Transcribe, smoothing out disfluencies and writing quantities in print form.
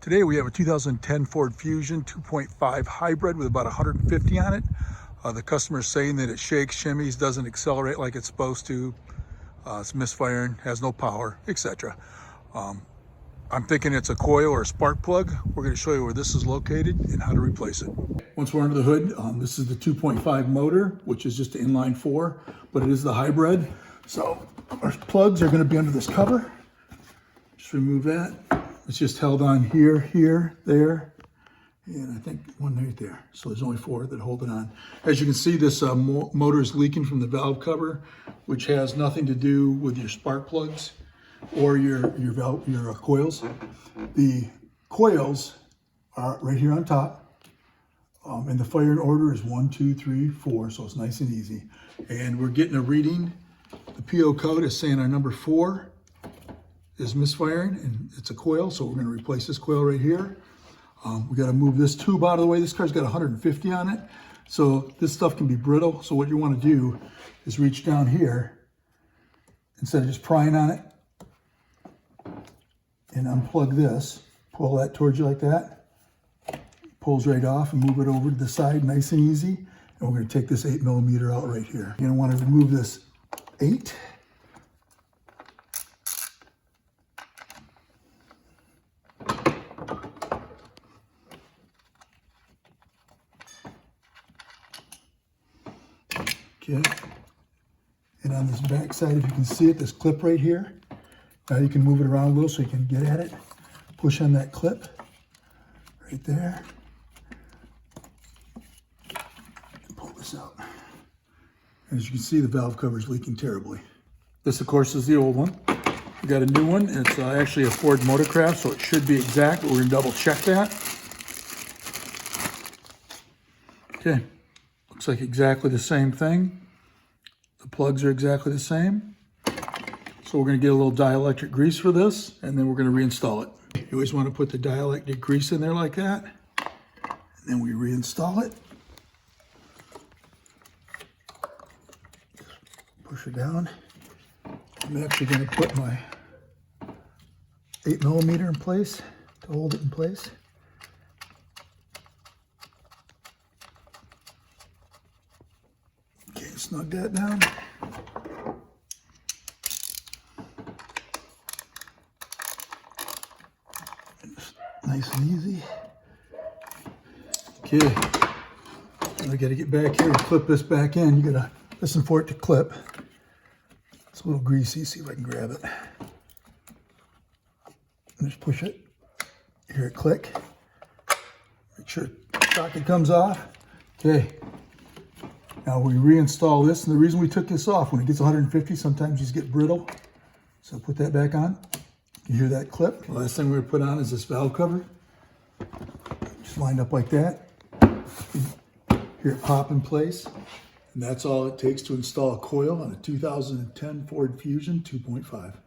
Today we have a 2010 Ford Fusion 2.5 hybrid with about 150 on it. The customer is saying that it shakes, shimmies, doesn't accelerate like it's supposed to. It's misfiring, has no power, etc. I'm thinking it's a coil or a spark plug. We're going to show you where this is located and how to replace it. Once we're under the hood, this is the 2.5 motor, which is just an inline 4, but it is the hybrid. So our plugs are going to be under this cover. Just remove that. It's just held on here, here, there, and I think one right there. So there's only 4 that hold it on. As you can see, this motor is leaking from the valve cover, which has nothing to do with your spark plugs or your coils. The coils are right here on top, and the fire in order is 1, 2, 3, 4, so it's nice and easy. And we're getting a reading. The PO code is saying our number 4 is misfiring, and it's a coil, so we're going to replace this coil right here. We got to move this tube out of the way. This car's got 150 on it, so this stuff can be brittle. So what you want to do is reach down here instead of just prying on it and unplug this. Pull that towards you like that. Pulls right off, and move it over to the side, nice and easy. And we're going to take this 8mm out right here. You're going to want to remove this 8. Okay, and on this back side, if you can see it, this clip right here, now you can move it around a little so you can get at it. Push on that clip right there. And pull this out. And as you can see, the valve cover is leaking terribly. This, of course, is the old one. We got a new one. It's actually a Ford Motorcraft, so it should be exact, but we're going to double check that. Okay. Looks like exactly the same thing. The plugs are exactly the same. So we're going to get a little dielectric grease for this, and then we're going to reinstall it. You always want to put the dielectric grease in there like that, and then we reinstall it. Push it down. I'm actually going to put my 8mm in place to hold it in place. Snug that down. Nice and easy. Okay. Now I got to get back here and clip this back in. You got to listen for it to clip. It's a little greasy. See if I can grab it. And just push it. Hear it click. Make sure the socket comes off. Okay. Now we reinstall this, and the reason we took this off, when it gets 150, sometimes these get brittle. So put that back on. You hear that clip? The last thing we're going to put on is this valve cover. Just lined up like that. Hear it pop in place. And that's all it takes to install a coil on a 2010 Ford Fusion 2.5.